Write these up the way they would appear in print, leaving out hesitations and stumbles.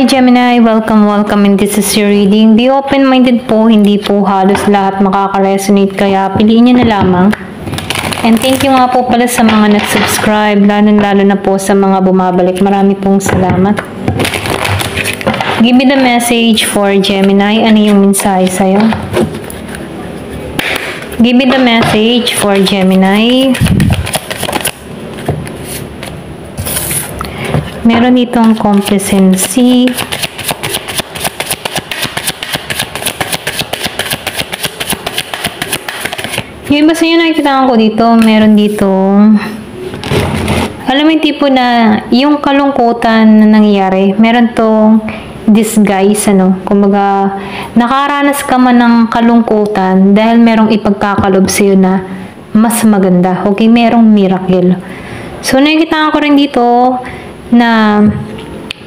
Hi Gemini, welcome in this is your reading. Be open-minded po, hindi po halos lahat makaka-resonate kaya piliin niyo na lamang. And thank you nga po pala sa mga nag-subscribe, lalo na po sa mga bumabalik. Marami pong salamat. Give me the message for Gemini. Ano yung mensahe sa'yo? Give me the message for Gemini. Meron ditong complacency. Yung iba sa inyo nakikita ko dito, meron ditong, alam mo yung tipo na, yung kalungkutan na nangyayari, meron tong disguise, kumbaga, nakaranas ka man ng kalungkutan dahil merong ipagkakalob sa'yo na mas maganda, okay, merong miracle. So, nakikita ko rin dito, na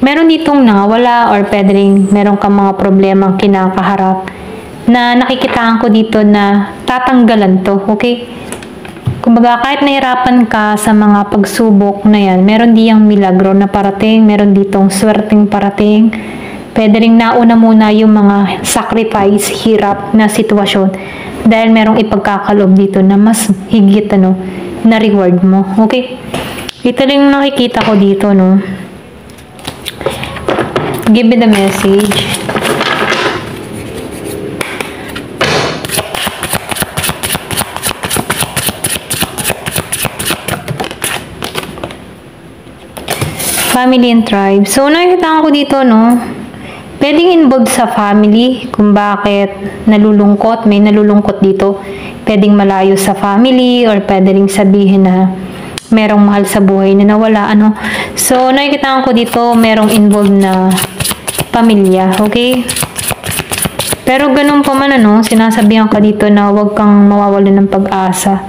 meron ditong nawala or pwede rin meron kang mga problemang kinakaharap na nakikitaan ko dito na tatanggalan to, okay? Kumbaga, kahit nahirapan ka sa mga pagsubok na yan, meron diyang milagro na parating, meron ditong swerteng parating, pwede rin nauna muna yung mga sacrifice, hirap na sitwasyon dahil merong ipagkakalob dito na mas higit na reward mo, okay? Ito lang nakikita ko dito, no? Give me the message. Family and tribe. So, nakikita ko dito, no? Pwedeng involved sa family, kung bakit nalulungkot, may nalulungkot dito. Pwedeng malayo sa family, or pwede rin sabihin na merong mahal sa buhay na nawala, So, nakikita ko dito, merong involved na pamilya, okay? Pero ganun pa man, sinasabihan ka dito na huwag kang mawawalan ng pag-asa.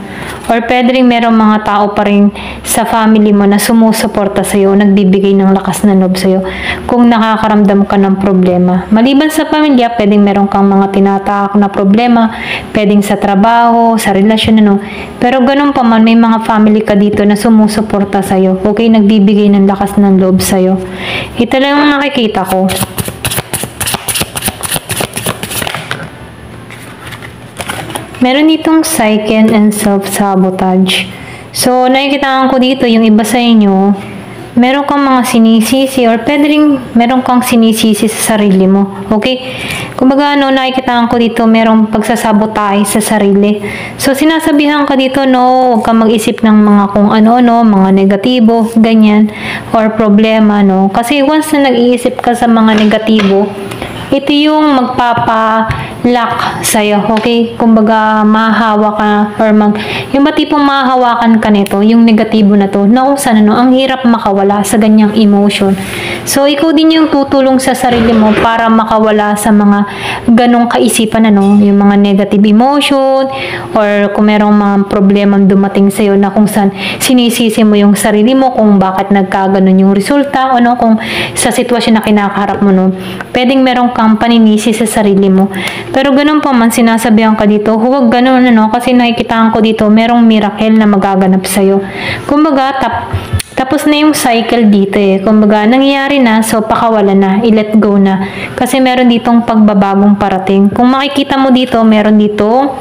Or pwede rin merong mga tao pa rin sa family mo na sumusuporta sa'yo, nagbibigay ng lakas na loob sa'yo kung nakakaramdam ka ng problema. Maliban sa pamilya, pwedeng meron kang mga tinatahak na problema, pwedeng sa trabaho, sa relasyon, Pero ganun pa man, may mga family ka dito na sumusuporta sa'yo, okay? Nagbibigay ng lakas ng loob sa'yo. Ito lang ang nakikita ko. Meron ditong cycle and self-sabotage. So, nakikita ko dito, yung iba sa inyo, meron kang mga sinisisi or pwede rin meron kang sinisisi sa sarili mo. Okay? Kumbaga, nakikita ko dito, merong pagsasabotahe sa sarili. So, sinasabihan ka dito, huwag kang mag-isip ng mga kung ano-ano, mga negatibo, ganyan, or problema, Kasi once na nag-iisip ka sa mga negatibo, ito yung magpapa-lock sa'yo, okay? Kumbaga, mahahawa ka, or yung matipong mahahawakan ka nito, yung negatibo na to, na kung saan, ang hirap makawala sa ganyang emotion. So, ikaw din yung tutulong sa sarili mo para makawala sa mga ganong kaisipan, yung mga negative emotion, or kung merong mga problemang dumating sa'yo na kung saan sinisisi mo yung sarili mo kung bakit nagkaganon yung resulta, o kung sa sitwasyon na kinakaharap mo, pwedeng merong kang paninisi sa sarili mo. Pero ganun pa man, sinasabihan ka dito, huwag ganun, kasi nakikitaan ko dito, merong miracle na magaganap sa'yo. Kumbaga, tapos na yung cycle dito Kumbaga, nangyayari na, so pakawala na, i-let go na. Kasi meron ditong pagbabagong parating. Kung makikita mo dito, meron dito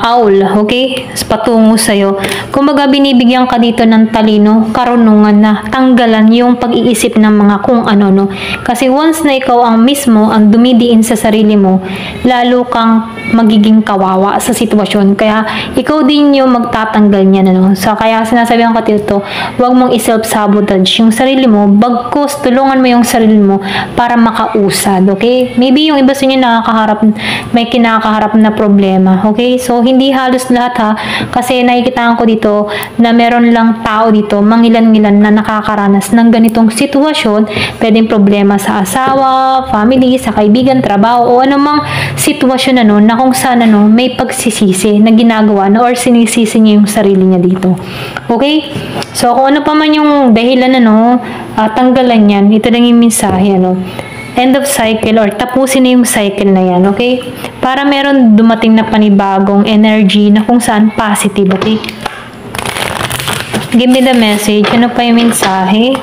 owl, okay? Patungo sa'yo. Kumbaga, binibigyan ka dito ng talino, karunungan na tanggalan yung pag-iisip ng mga kung ano, Kasi once na ikaw ang mismo, ang dumidiin sa sarili mo, lalo kang magiging kawawa sa sitwasyon. Kaya, ikaw din yung magtatanggal niyan, So, kaya sinasabihan ka dito, huwag mong i-self-sabotage yung sarili mo, bagkus, tulungan mo yung sarili mo para makausad, okay? Maybe yung iba sa inyo may kinakaharap na problema, okay? So, hindi halos lahat kasi nakikita ko dito na meron lang tao dito, mangilan-ngilan na nakakaranas ng ganitong sitwasyon, pwedeng problema sa asawa, family, sa kaibigan, trabaho, o anumang sitwasyon na kung saan may pagsisisi na ginagawa or sinisisi niya yung sarili niya dito. Okay? So, kung ano pa man yung dahilan tanggalan yan, ito lang yung mensahe, end of cycle or tapusin na yung cycle na yan, okay? Para meron dumating na panibagong energy na kung saan positive, okay? Give me the message. Ano pa yung mensahe?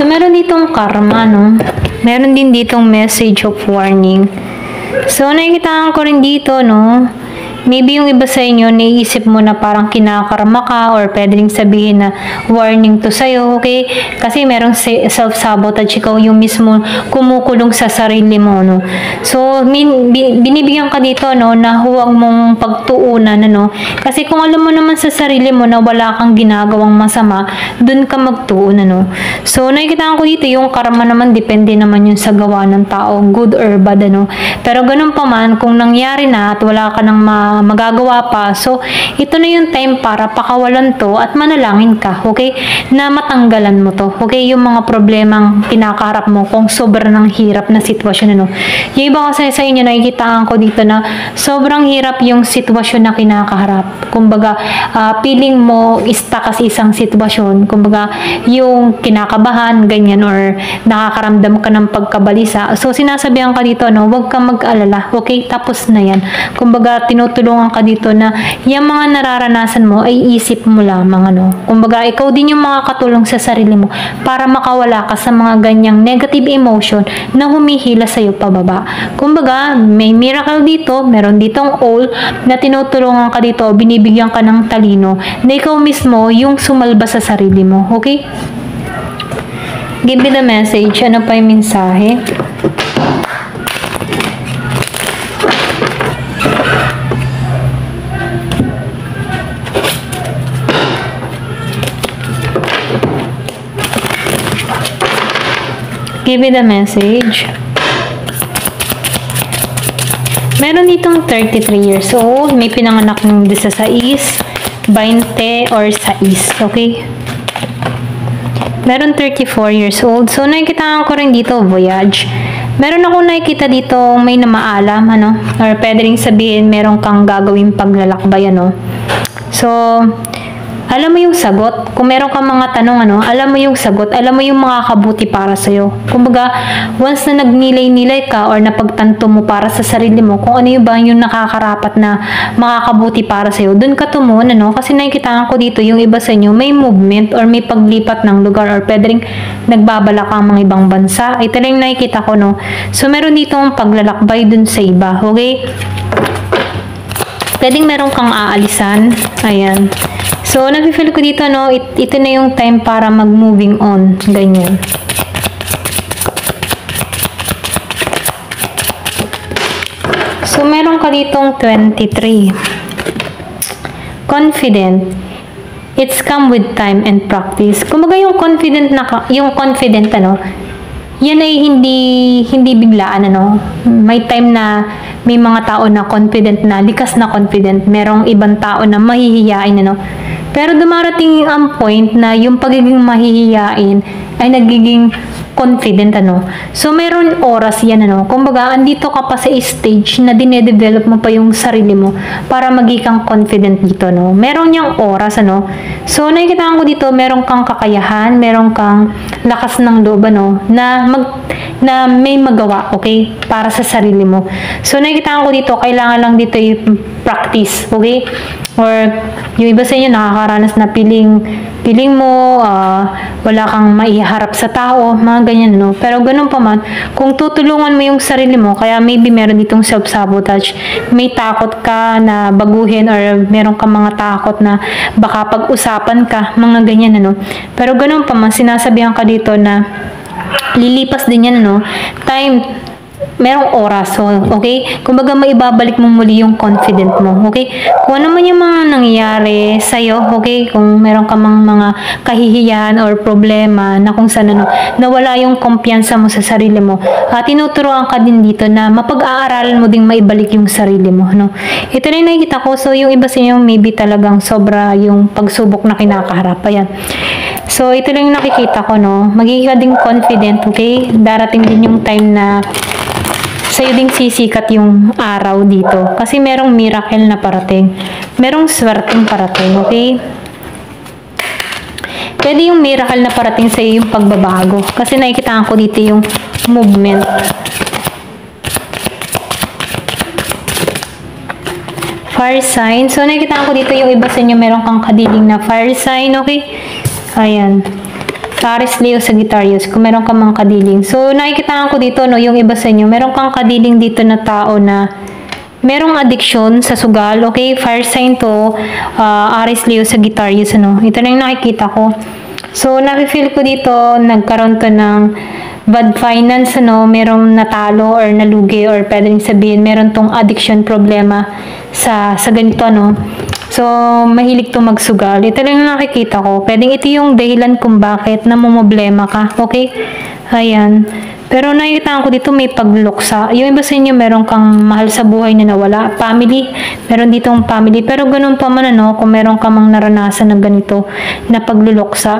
So, meron ditong karma, no? Meron din ditong message of warning. So, nakikita ko rin dito, no? Maybe yung iba sa inyo, naiisip mo na parang kinakarma ka or pwede rin sabihin na warning to sa'yo, okay? Kasi merong self-sabotage, ikaw yung mismo kumukulong sa sarili mo, no? So, binibigyan ka dito, no, na huwag mong pagtuunan, no? Kasi kung alam mo naman sa sarili mo na wala kang ginagawang masama, dun ka magtuunan, no? So, nakikita ko dito, yung karma naman, depende naman yun sa gawa ng tao, good or bad, ano? Pero ganun pa man, kung nangyari na at wala ka nang magagawa pa. So, ito na yung time para pakawalan to at manalangin ka, okay? Na matanggalan mo to, okay? Yung mga problemang kinakaharap mo kung sobrang hirap na sitwasyon, ano? Yung iba kasi sa inyo, nakikitaan ko dito na sobrang hirap yung sitwasyon na kinakaharap. Kumbaga, feeling mo stuck sa isang sitwasyon. Kumbaga, yung kinakabahan, ganyan, or nakakaramdam ka ng pagkabalisa. So, sinasabihan ka dito, no? Huwag kang mag-alala, okay? Tapos na yan. Kumbaga, tinutulungan ka dito na yung mga nararanasan mo ay isip mo lamang, ano. Kumbaga, ikaw din yung makakatulong sa sarili mo para makawala ka sa mga ganyang negative emotion na humihila sa iyo pababa. Kumbaga, may miracle dito, meron ditong all na tinutulungan ka dito, binibigyan ka ng talino na ikaw mismo yung sumalba sa sarili mo, okay? Give me the message. Ano pa yung mensahe? Give me the message. Meron ditong 33 years old. May pinanganak ng 16, 20, or 6. Okay? Meron 34 years old. So, nakikita ko rin dito, voyage. Meron akong nakikita dito may namaalam, ano? Or pwede rin sabihin, meron kang gagawing paglalakbay, ano? So, alam mo yung sagot. Kung meron kang mga tanong, ano, alam mo yung sagot. Alam mo yung makakabuti para sa'yo. Kumbaga, once na nagnilay-nilay ka or napagtanto mo para sa sarili mo, kung ano yung ba yung nakakarapat na makakabuti para sa'yo, dun ka tumuon, ano? Kasi nakikita ko dito, yung iba sa inyo, may movement or may paglipat ng lugar or pwede rin nagbabala ka mga ibang bansa. Ito lang yung nakikita ko, no? So, meron dito ang paglalakbay dun sa iba. Okay? Pwedeng meron kang aalisan. Ayan. So, nafe-feel ko dito, no, ito na yung time para mag-moving on. Ganyan. So, meron ka ditong 23. Confident. It's come with time and practice. Kumbaga yung confident, ano, yan ay hindi biglaan, ano. May time na may mga tao na confident na, likas na confident. Merong ibang tao na mahihiyain, ano. Pero dumarating ang point na yung pagiging mahihiyain ay nagiging confident, ano. So, meron oras yan, ano. Kumbaga, andito ka pa sa stage na dinedevelop mo pa yung sarili mo para maging kang confident dito, no. Meron niyang oras, ano. So, nakikita ko dito, meron kang kakayahan, meron kang lakas ng loob, ano, na may magawa, okay, para sa sarili mo. So, nakikita ko dito, kailangan lang dito yung practice, okay? Or, yung iba sa inyo, nakakaranas na piling mo, wala kang maiharap sa tao, mga ganyan, no? Pero ganun pa man, kung tutulungan mo yung sarili mo, kaya maybe meron ditong self-sabotage, may takot ka na baguhin or meron kang mga takot na baka pag-usapan ka, mga ganyan, ano? Pero ganun pa man, sinasabihan ka dito na lilipas din yan, ano? Time, merong oras, so, okay? Kumbaga, maibabalik mo muli yung confident mo, okay? Kung ano man yung mga nangyayari sa'yo, okay? Kung meron ka mga kahihiyan or problema na kung saan, ano, nawala yung kumpiyansa mo sa sarili mo, tinuturuan ka din dito na mapag-aaralan mo ding maibalik yung sarili mo, no? Ito na yung nakikita ko, so, yung iba sa inyo, maybe talagang sobra yung pagsubok na kinakaharap, ayan. So, ito lang yung nakikita ko, no? Magiging ka ding confident, okay? Darating din yung time na sa'yo ding sisikat yung araw dito. Kasi merong miracle na parating. Merong swerteng parating, okay? Pwede yung miracle na parating sa'yo yung pagbabago. Kasi nakikita ko dito yung movement. Fire sign. So, nakikita ko dito yung iba sa inyo meron kang kadiling na fire sign, okay? Ayan. Aries, Leo, Sagittarius, kung meron ka mang kadiling. So, nakikita ko dito, no, yung iba sa inyo, meron kang kadiling dito na tao na merong addiction sa sugal, okay? Fire sign to, Aries, Leo, Sagittarius, ano? Ito na yung nakikita ko. So, nafe-feel ko dito, nagkaroon to ng bad finance, ano? Merong natalo or nalugi or pwedeng sabihin, meron tong addiction problema sa ganito, ano? So, mahilig to magsugal. Ito lang yung nakikita ko. Pwedeng ito yung dahilan kung bakit namumblema ka, okay? Ayan. Pero nakikita ko dito may pagluksa. Yung iba sa inyo, meron kang mahal sa buhay na nawala. Family, meron ditong family. Pero ganun pa man, ano, kung meron ka mang naranasan ng ganito na pagluluksa,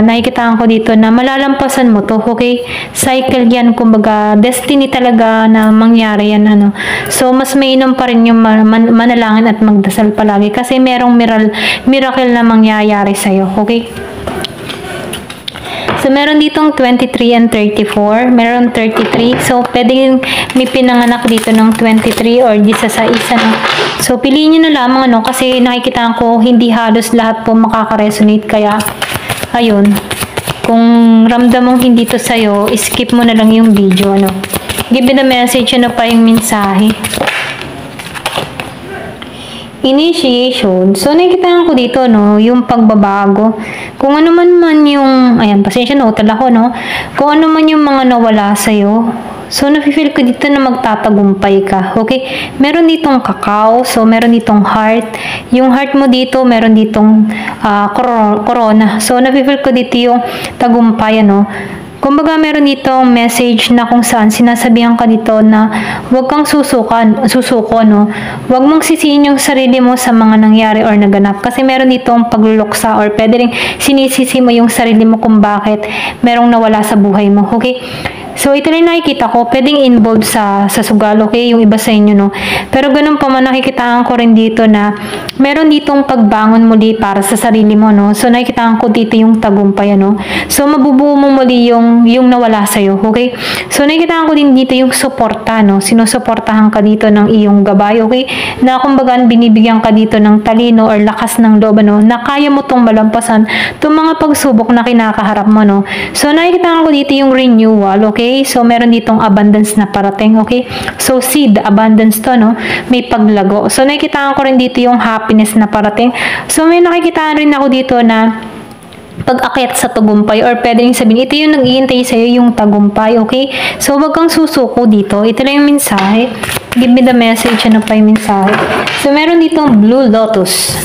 nakikita ko dito na malalampasan mo to, okay? Cycle yan, kumbaga, destiny talaga na mangyari yan, ano. So, mas mainam pa rin yung manalangin at magdasal palagi kasi merong miracle na mangyayari sa'yo, okay? So, meron ditong 23 and 34. Meron 33. So, pwedeng may pinanganak dito ng 23 or di sa isa. No? So, piliin nyo na lamang, ano, kasi nakikita ko hindi halos lahat po makaka-resonate. Kaya, ayun. Kung ramdam mong hindi to sa'yo, skip mo na lang yung video, ano. Give me the message, ano pa yung mensahe. Initiation. So, nakikita ko dito, no, yung pagbabago. Kung ano man yung, ayan, pasensya na, utal ako, no. Kung ano man yung mga nawala sa'yo, so, nafe-feel ko dito na magtatagumpay ka, okay? Meron ditong kakao, so, meron ditong heart. Yung heart mo dito, meron ditong corona. So, nafe-feel ko dito yung tagumpay, ano. Kumbaga, meron ditong message na kung saan sinasabihan ka dito na huwag kang susuko, no? Huwag mong sisihin yung sarili mo sa mga nangyari or naganap. Kasi meron ditong pagluluksa or pwede rin sinisisi mo yung sarili mo kung bakit merong nawala sa buhay mo, okay? So, ito rin nakikita ko, pwedeng involved sa sugal, okay? Yung iba sa inyo, no? Pero ganun pa man, nakikitaan ko rin dito na meron ditong pagbangon muli para sa sarili mo, no? So, nakikitaan ko dito yung tagumpay, no? So, mabubuo mo muli yung nawala sa'yo, okay? So, nakikitaan ko din dito yung suporta, no? Sinusuportahan ka dito ng iyong gabay, okay? Na kumbaga, binibigyan ka dito ng talino or lakas ng loob, no? Na kaya mo tong malampasan itong mga pagsubok na kinakaharap mo, no? So, nakikitaan ko dito yung renewal, okay? So, meron ditong abundance na parating, okay? So, seed, abundance to, no? May paglago. So, nakikita ko rin dito yung happiness na parating. So, may nakikita rin ako dito na pag-akyat sa tagumpay or pwede rin sabihin, ito yung nag-iintay sa'yo yung tagumpay, okay? So, wag kang susuko dito. Ito lang yung mensahe. Give me the message. Ano pa yung mensahe? So, meron ditong Blue Lotus.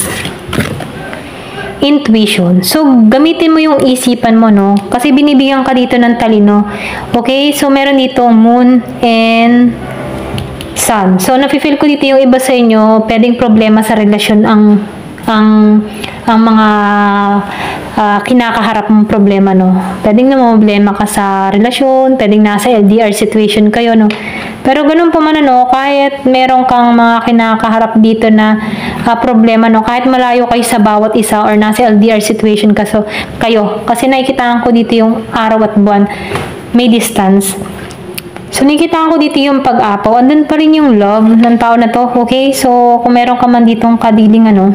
Intuition. So, gamitin mo yung isipan mo, no? Kasi binibigyan ka dito ng talino. Okay? So, meron dito Moon and Sun. So, nafe-feel ko dito yung iba sa inyo, pwedeng problema sa relasyon ang mga kinakaharap mong problema, no? Pwedeng problema ka sa relasyon, pwedeng nasa LDR situation kayo, no? Pero ganun pa man, no? Kahit meron kang mga kinakaharap dito na problema, no? Kahit malayo kayo sa bawat isa or nasa LDR situation kayo. Kasi nakikitaan ko dito yung araw at buwan. May distance. So, nakikita ko dito yung pag-apaw. Andun pa rin yung love ng tao na to, okay? So, kung meron ka man ditong kadiling, ano,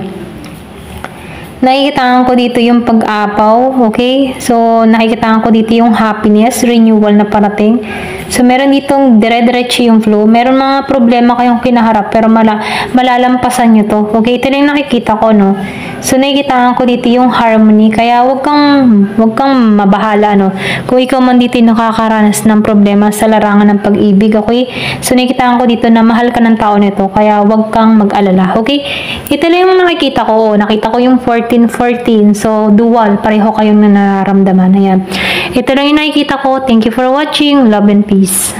nakikita ko dito yung pag-apaw, okay? So, nakikita ko dito yung happiness, renewal na parating. So, meron ditong dire-diretso yung flow. Meron mga problema kayong kinaharap, pero malalampasan nyo to. Okay? Ito lang nakikita ko, no? So, nakikita ko dito yung harmony. Kaya, wag kang mabahala, no? Kung ikaw man dito nakakaranas ng problema sa larangan ng pag-ibig, okay? So, nakikita ko dito na mahal ka ng tao nito. Kaya, wag kang mag-alala, okay? Ito lang yung nakikita ko. Nakita ko yung 14-14. So, dual. Pareho kayong nararamdaman. Ayan. Ito lang yung nakikita ko. Thank you for watching. Love and peace.